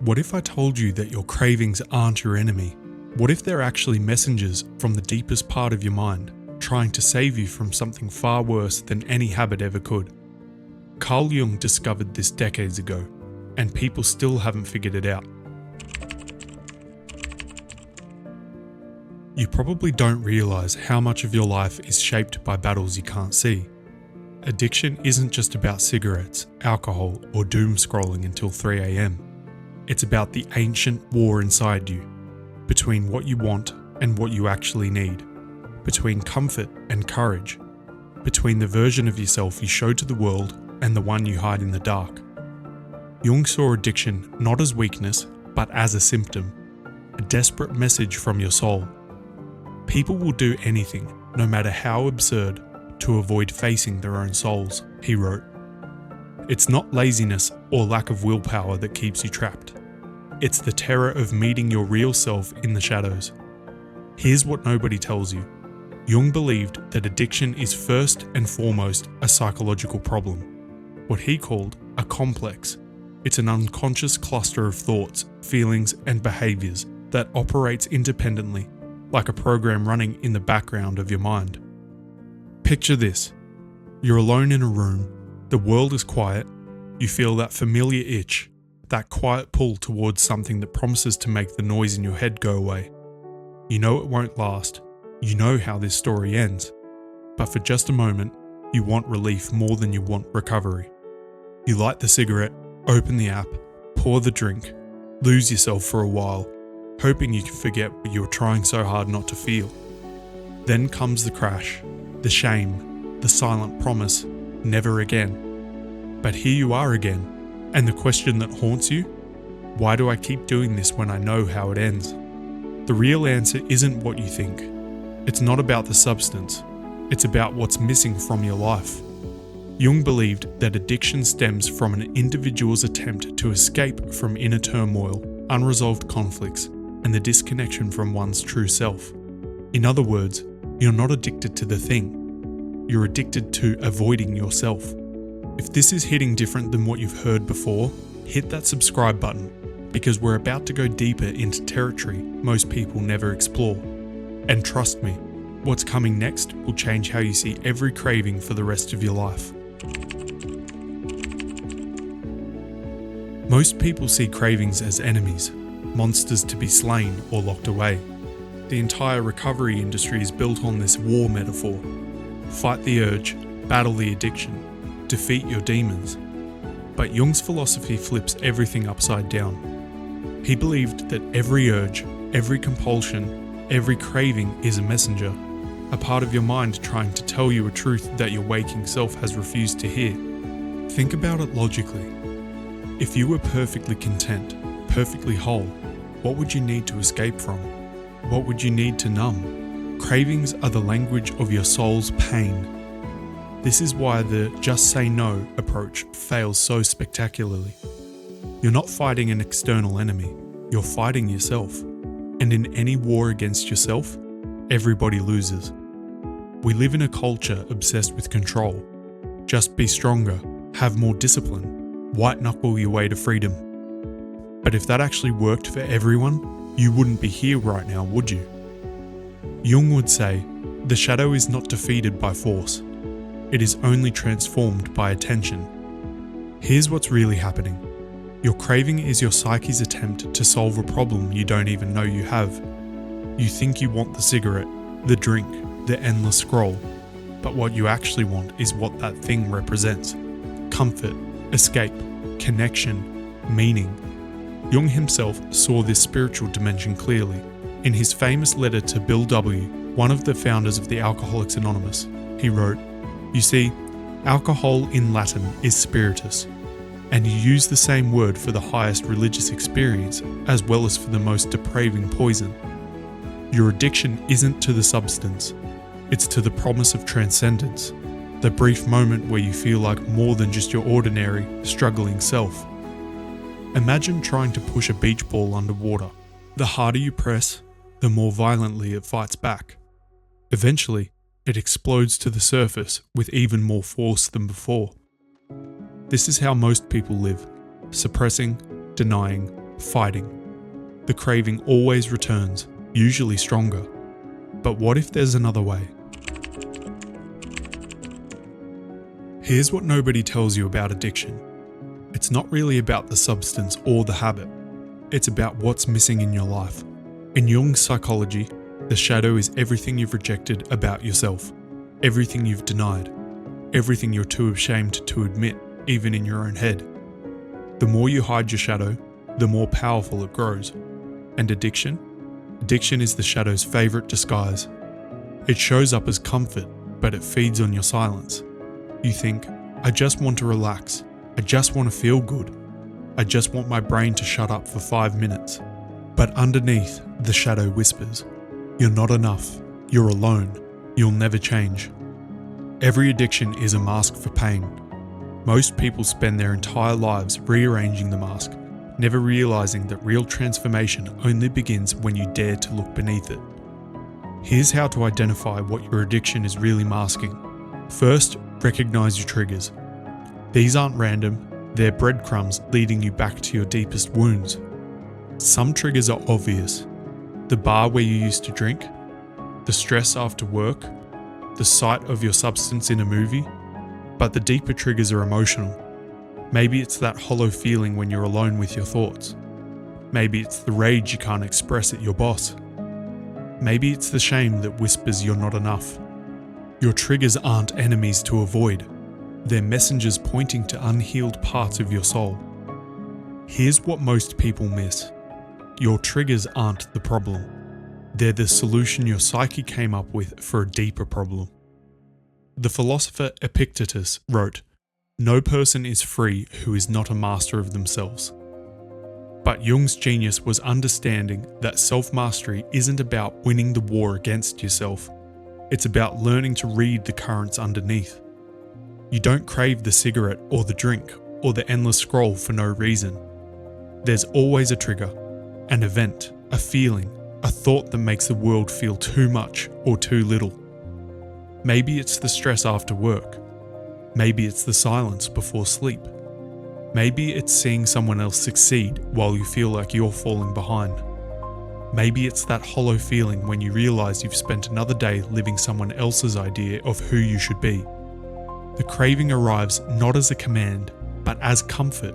What if I told you that your cravings aren't your enemy? What if they're actually messengers from the deepest part of your mind, trying to save you from something far worse than any habit ever could? Carl Jung discovered this decades ago, and people still haven't figured it out. You probably don't realize how much of your life is shaped by battles you can't see. Addiction isn't just about cigarettes, alcohol, or doom scrolling until 3 a.m. It's about the ancient war inside you, between what you want and what you actually need, between comfort and courage, between the version of yourself you show to the world and the one you hide in the dark. Jung saw addiction not as weakness, but as a symptom, a desperate message from your soul. People will do anything, no matter how absurd, to avoid facing their own souls, he wrote. It's not laziness or lack of willpower that keeps you trapped. It's the terror of meeting your real self in the shadows. Here's what nobody tells you. Jung believed that addiction is first and foremost a psychological problem, what he called a complex. It's an unconscious cluster of thoughts, feelings, and behaviors that operates independently, like a program running in the background of your mind. Picture this. You're alone in a room, the world is quiet, you feel that familiar itch, that quiet pull towards something that promises to make the noise in your head go away. You know it won't last, you know how this story ends, but for just a moment, you want relief more than you want recovery. You light the cigarette, open the app, pour the drink, lose yourself for a while, hoping you can forget what you were trying so hard not to feel. Then comes the crash, the shame, the silent promise, never again. But here you are again, and the question that haunts you, why do I keep doing this when I know how it ends? The real answer isn't what you think. It's not about the substance, it's about what's missing from your life. Jung believed that addiction stems from an individual's attempt to escape from inner turmoil, unresolved conflicts, and the disconnection from one's true self. In other words, you're not addicted to the thing. You're addicted to avoiding yourself. If this is hitting different than what you've heard before, hit that subscribe button, because we're about to go deeper into territory most people never explore. And trust me, what's coming next will change how you see every craving for the rest of your life. Most people see cravings as enemies, monsters to be slain or locked away. The entire recovery industry is built on this war metaphor. Fight the urge, battle the addiction, defeat your demons. But Jung's philosophy flips everything upside down. He believed that every urge, every compulsion, every craving is a messenger, a part of your mind trying to tell you a truth that your waking self has refused to hear. Think about it logically. If you were perfectly content, perfectly whole, what would you need to escape from? What would you need to numb? Cravings are the language of your soul's pain. This is why the just say no approach fails so spectacularly. You're not fighting an external enemy, you're fighting yourself. And in any war against yourself, everybody loses. We live in a culture obsessed with control. Just be stronger, have more discipline, white knuckle your way to freedom. But if that actually worked for everyone, you wouldn't be here right now, would you? Jung would say, the shadow is not defeated by force. It is only transformed by attention. Here's what's really happening. Your craving is your psyche's attempt to solve a problem you don't even know you have. You think you want the cigarette, the drink, the endless scroll, but what you actually want is what that thing represents. Comfort, escape, connection, meaning. Jung himself saw this spiritual dimension clearly. In his famous letter to Bill W., one of the founders of the Alcoholics Anonymous, he wrote, "You see, alcohol in Latin is spiritus, and you use the same word for the highest religious experience as well as for the most depraving poison. Your addiction isn't to the substance, it's to the promise of transcendence, the brief moment where you feel like more than just your ordinary, struggling self. Imagine trying to push a beach ball underwater. The harder you press, the more violently it fights back. Eventually, it explodes to the surface with even more force than before. This is how most people live, suppressing, denying, fighting. The craving always returns, usually stronger. But what if there's another way? Here's what nobody tells you about addiction. It's not really about the substance or the habit. It's about what's missing in your life. In Jung's psychology, the shadow is everything you've rejected about yourself, everything you've denied, everything you're too ashamed to admit, even in your own head. The more you hide your shadow, the more powerful it grows. And addiction? Addiction is the shadow's favourite disguise. It shows up as comfort, but it feeds on your silence. You think, I just want to relax. I just want to feel good. I just want my brain to shut up for 5 minutes. But underneath, the shadow whispers, you're not enough. You're alone. You'll never change. Every addiction is a mask for pain. Most people spend their entire lives rearranging the mask, never realizing that real transformation only begins when you dare to look beneath it. Here's how to identify what your addiction is really masking. First, recognize your triggers. These aren't random, they're breadcrumbs leading you back to your deepest wounds. Some triggers are obvious. The bar where you used to drink, the stress after work, the sight of your substance in a movie, but the deeper triggers are emotional. Maybe it's that hollow feeling when you're alone with your thoughts. Maybe it's the rage you can't express at your boss. Maybe it's the shame that whispers you're not enough. Your triggers aren't enemies to avoid. They're messengers pointing to unhealed parts of your soul. Here's what most people miss. Your triggers aren't the problem. They're the solution your psyche came up with for a deeper problem. The philosopher Epictetus wrote, "No person is free who is not a master of themselves." But Jung's genius was understanding that self-mastery isn't about winning the war against yourself. It's about learning to read the currents underneath. You don't crave the cigarette or the drink or the endless scroll for no reason. There's always a trigger, an event, a feeling, a thought that makes the world feel too much or too little. Maybe it's the stress after work. Maybe it's the silence before sleep. Maybe it's seeing someone else succeed while you feel like you're falling behind. Maybe it's that hollow feeling when you realize you've spent another day living someone else's idea of who you should be. The craving arrives not as a command, but as comfort.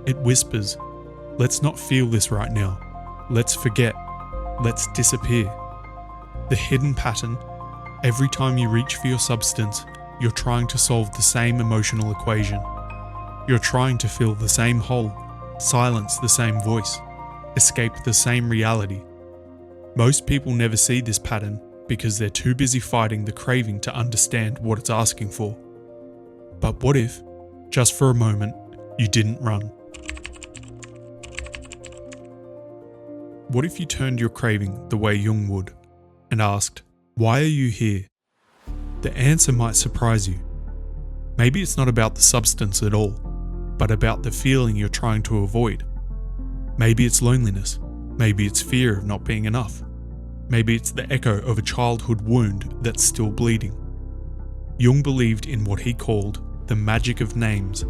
It whispers, let's not feel this right now. Let's forget. Let's disappear. The hidden pattern, every time you reach for your substance, you're trying to solve the same emotional equation. You're trying to fill the same hole, silence the same voice, escape the same reality. Most people never see this pattern because they're too busy fighting the craving to understand what it's asking for. But what if, just for a moment, you didn't run? What if you turned your craving the way Jung would and asked, why are you here? The answer might surprise you. Maybe it's not about the substance at all, but about the feeling you're trying to avoid. Maybe it's loneliness. Maybe it's fear of not being enough. Maybe it's the echo of a childhood wound that's still bleeding. Jung believed in what he called the magic of names.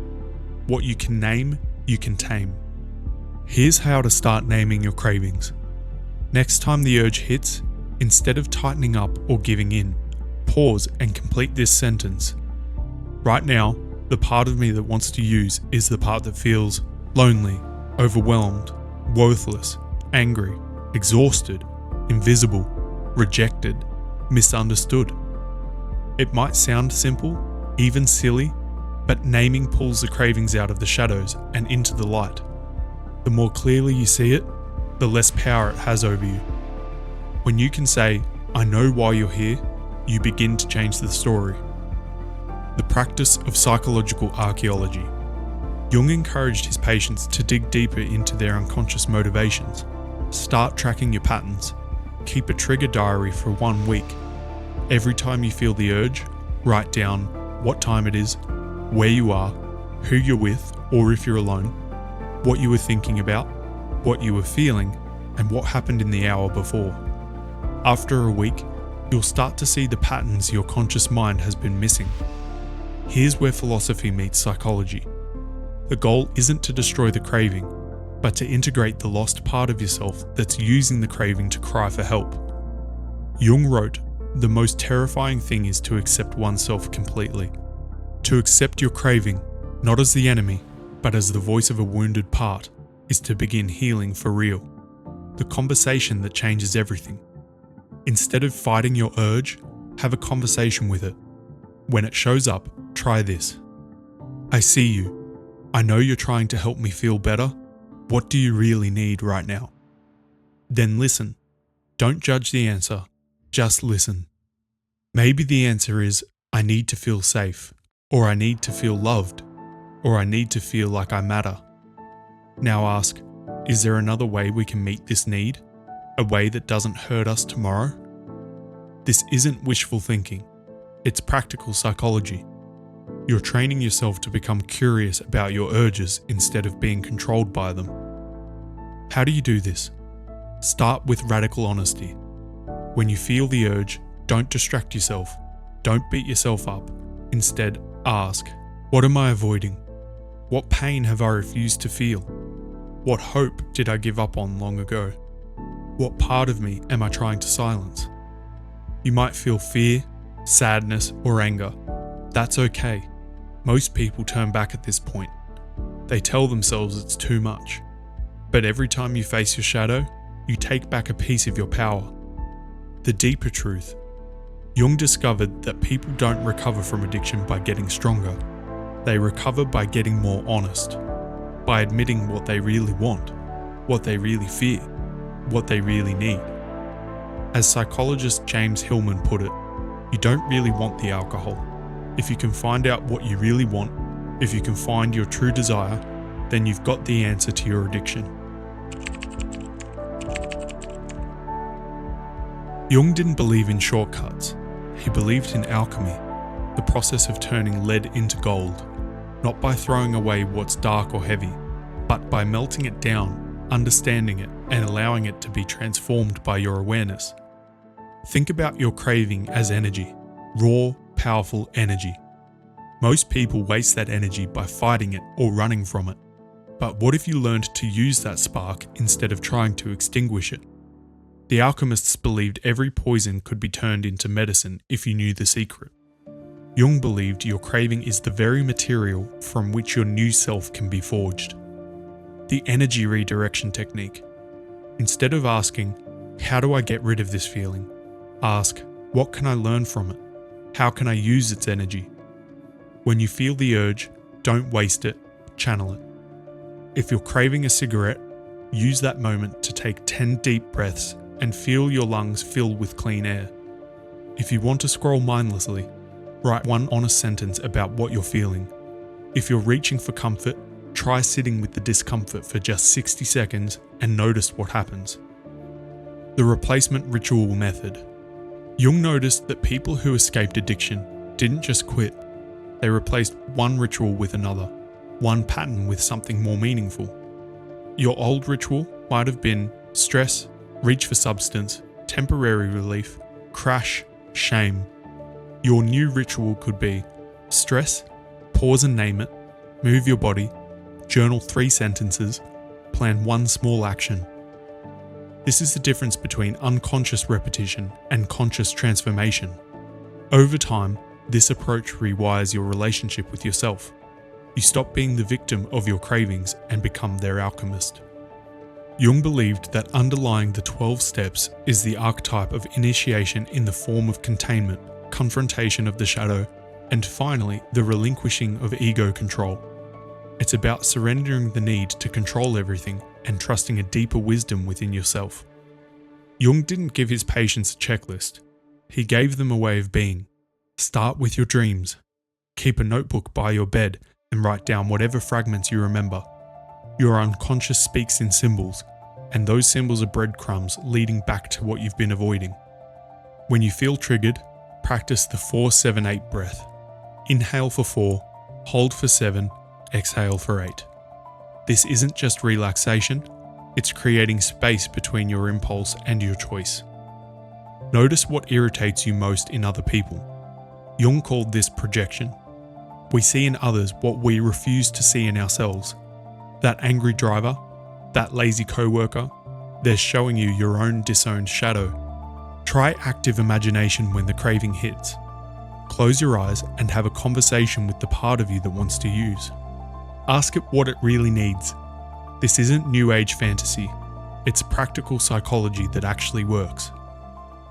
What you can name, you can tame. Here's how to start naming your cravings. Next time the urge hits, instead of tightening up or giving in, pause and complete this sentence. Right now, the part of me that wants to use is the part that feels lonely, overwhelmed, worthless, angry, exhausted, invisible, rejected, misunderstood. It might sound simple, even silly, but naming pulls the cravings out of the shadows and into the light. The more clearly you see it, the less power it has over you. When you can say, I know why you're here, you begin to change the story. The practice of psychological archaeology. Jung encouraged his patients to dig deeper into their unconscious motivations. Start tracking your patterns. Keep a trigger diary for 1 week. Every time you feel the urge, write down what time it is, where you are, who you're with, or if you're alone, what you were thinking about, what you were feeling, and what happened in the hour before. After a week, you'll start to see the patterns your conscious mind has been missing. Here's where philosophy meets psychology. The goal isn't to destroy the craving, but to integrate the lost part of yourself that's using the craving to cry for help. Jung wrote, "The most terrifying thing is to accept oneself completely. To accept your craving, not as the enemy, but as the voice of a wounded part, is to begin healing for real. The conversation that changes everything. Instead of fighting your urge, have a conversation with it. When it shows up, try this. I see you. I know you're trying to help me feel better. What do you really need right now?" Then listen. Don't judge the answer. Just listen. Maybe the answer is, I need to feel safe, or I need to feel loved, or I need to feel like I matter. Now ask, is there another way we can meet this need? A way that doesn't hurt us tomorrow? This isn't wishful thinking. It's practical psychology. You're training yourself to become curious about your urges instead of being controlled by them. How do you do this? Start with radical honesty. When you feel the urge, don't distract yourself. Don't beat yourself up. Instead, ask, what am I avoiding? What pain have I refused to feel? What hope did I give up on long ago? What part of me am I trying to silence? You might feel fear, sadness, or anger. That's okay. Most people turn back at this point. They tell themselves it's too much. But every time you face your shadow, you take back a piece of your power. The deeper truth. Jung discovered that people don't recover from addiction by getting stronger. They recover by getting more honest, by admitting what they really want, what they really fear, what they really need. As psychologist James Hillman put it, you don't really want the alcohol. If you can find out what you really want, if you can find your true desire, then you've got the answer to your addiction. Jung didn't believe in shortcuts. He believed in alchemy, the process of turning lead into gold, not by throwing away what's dark or heavy, but by melting it down, understanding it, and allowing it to be transformed by your awareness. Think about your craving as energy, raw, powerful energy. Most people waste that energy by fighting it or running from it. But what if you learned to use that spark instead of trying to extinguish it? The alchemists believed every poison could be turned into medicine if you knew the secret. Jung believed your craving is the very material from which your new self can be forged. The energy redirection technique. Instead of asking, how do I get rid of this feeling? Ask, what can I learn from it? How can I use its energy? When you feel the urge, don't waste it, channel it. If you're craving a cigarette, use that moment to take 10 deep breaths and feel your lungs fill with clean air. If you want to scroll mindlessly, write one honest sentence about what you're feeling. If you're reaching for comfort, try sitting with the discomfort for just 60 seconds and notice what happens. The replacement ritual method. Jung noticed that people who escaped addiction didn't just quit. They replaced one ritual with another, one pattern with something more meaningful. Your old ritual might have been stress, reach for substance, temporary relief, crash, shame. Your new ritual could be stress, pause and name it, move your body, journal 3 sentences, plan 1 small action. This is the difference between unconscious repetition and conscious transformation. Over time, this approach rewires your relationship with yourself. You stop being the victim of your cravings and become their alchemist. Jung believed that underlying the 12 steps is the archetype of initiation in the form of containment, confrontation of the shadow, and finally, the relinquishing of ego control. It's about surrendering the need to control everything and trusting a deeper wisdom within yourself. Jung didn't give his patients a checklist. He gave them a way of being. Start with your dreams. Keep a notebook by your bed and write down whatever fragments you remember. Your unconscious speaks in symbols, and those symbols are breadcrumbs leading back to what you've been avoiding. When you feel triggered, practice the 4-7-8 breath. Inhale for 4, hold for 7, exhale for 8. This isn't just relaxation, it's creating space between your impulse and your choice. Notice what irritates you most in other people. Jung called this projection. We see in others what we refuse to see in ourselves. That angry driver, that lazy coworker, they're showing you your own disowned shadow. Try active imagination when the craving hits. Close your eyes and have a conversation with the part of you that wants to use. Ask it what it really needs. This isn't new age fantasy. It's practical psychology that actually works.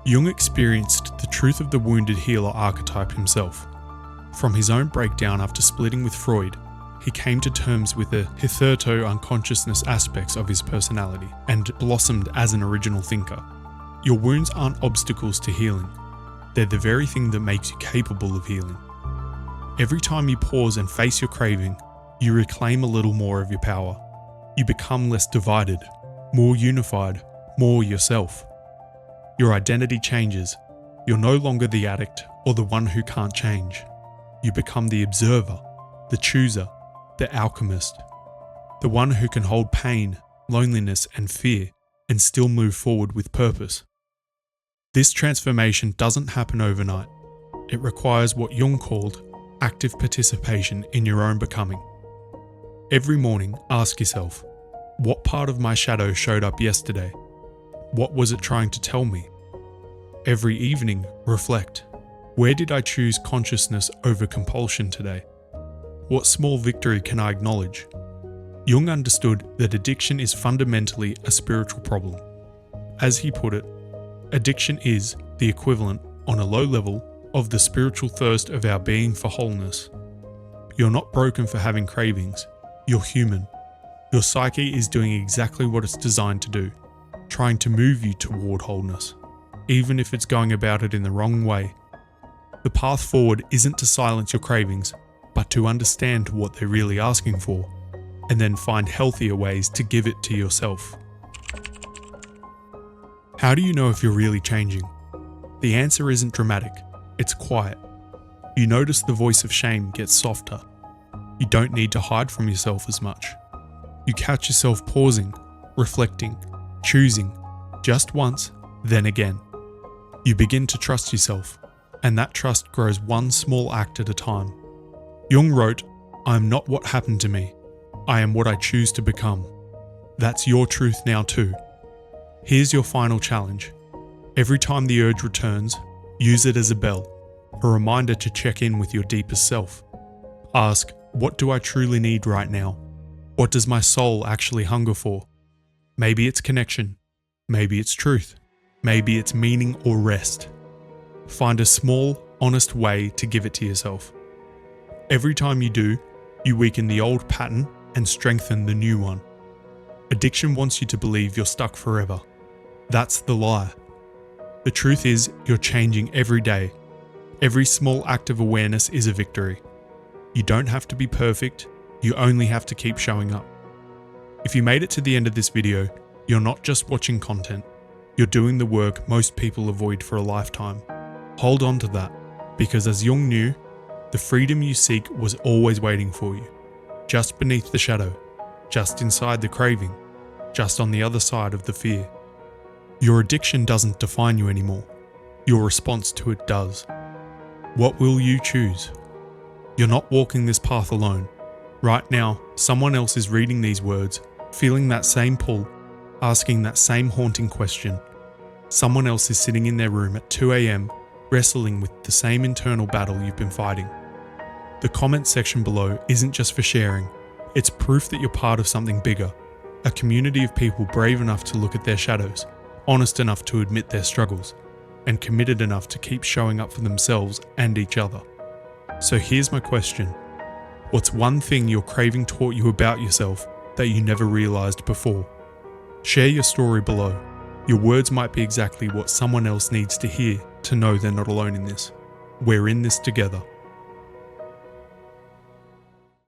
Jung experienced the truth of the wounded healer archetype himself. From his own breakdown after splitting with Freud, he came to terms with the hitherto unconsciousness aspects of his personality and blossomed as an original thinker. Your wounds aren't obstacles to healing. They're the very thing that makes you capable of healing. Every time you pause and face your craving, you reclaim a little more of your power. You become less divided, more unified, more yourself. Your identity changes. You're no longer the addict or the one who can't change. You become the observer, the chooser, the alchemist, the one who can hold pain, loneliness, and fear and still move forward with purpose. This transformation doesn't happen overnight. It requires what Jung called active participation in your own becoming. Every morning, ask yourself, what part of my shadow showed up yesterday? What was it trying to tell me? Every evening, reflect. Where did I choose consciousness over compulsion today? What small victory can I acknowledge? Jung understood that addiction is fundamentally a spiritual problem. As he put it, addiction is the equivalent, on a low level, of the spiritual thirst of our being for wholeness. You're not broken for having cravings. You're human. Your psyche is doing exactly what it's designed to do, trying to move you toward wholeness, even if it's going about it in the wrong way. The path forward isn't to silence your cravings, but to understand what they're really asking for, and then find healthier ways to give it to yourself. How do you know if you're really changing? The answer isn't dramatic, it's quiet. You notice the voice of shame gets softer. You don't need to hide from yourself as much. You catch yourself pausing, reflecting, choosing, just once, then again. You begin to trust yourself, and that trust grows one small act at a time. Jung wrote, "I am not what happened to me. I am what I choose to become." That's your truth now too. Here's your final challenge. Every time the urge returns, use it as a bell, a reminder to check in with your deepest self. Ask, what do I truly need right now? What does my soul actually hunger for? Maybe it's connection. Maybe it's truth. Maybe it's meaning or rest. Find a small, honest way to give it to yourself. Every time you do, you weaken the old pattern and strengthen the new one. Addiction wants you to believe you're stuck forever. That's the lie. The truth is, you're changing every day. Every small act of awareness is a victory. You don't have to be perfect, you only have to keep showing up. If you made it to the end of this video, you're not just watching content, you're doing the work most people avoid for a lifetime. Hold on to that, because as Jung knew, the freedom you seek was always waiting for you, just beneath the shadow, just inside the craving, just on the other side of the fear. Your addiction doesn't define you anymore. Your response to it does. What will you choose? You're not walking this path alone. Right now, someone else is reading these words, feeling that same pull, asking that same haunting question. Someone else is sitting in their room at 2 a.m, wrestling with the same internal battle you've been fighting. The comment section below isn't just for sharing, it's proof that you're part of something bigger, a community of people brave enough to look at their shadows, honest enough to admit their struggles, and committed enough to keep showing up for themselves and each other. So here's my question. What's one thing your craving taught you about yourself that you never realized before? Share your story below. Your words might be exactly what someone else needs to hear to know they're not alone in this. We're in this together.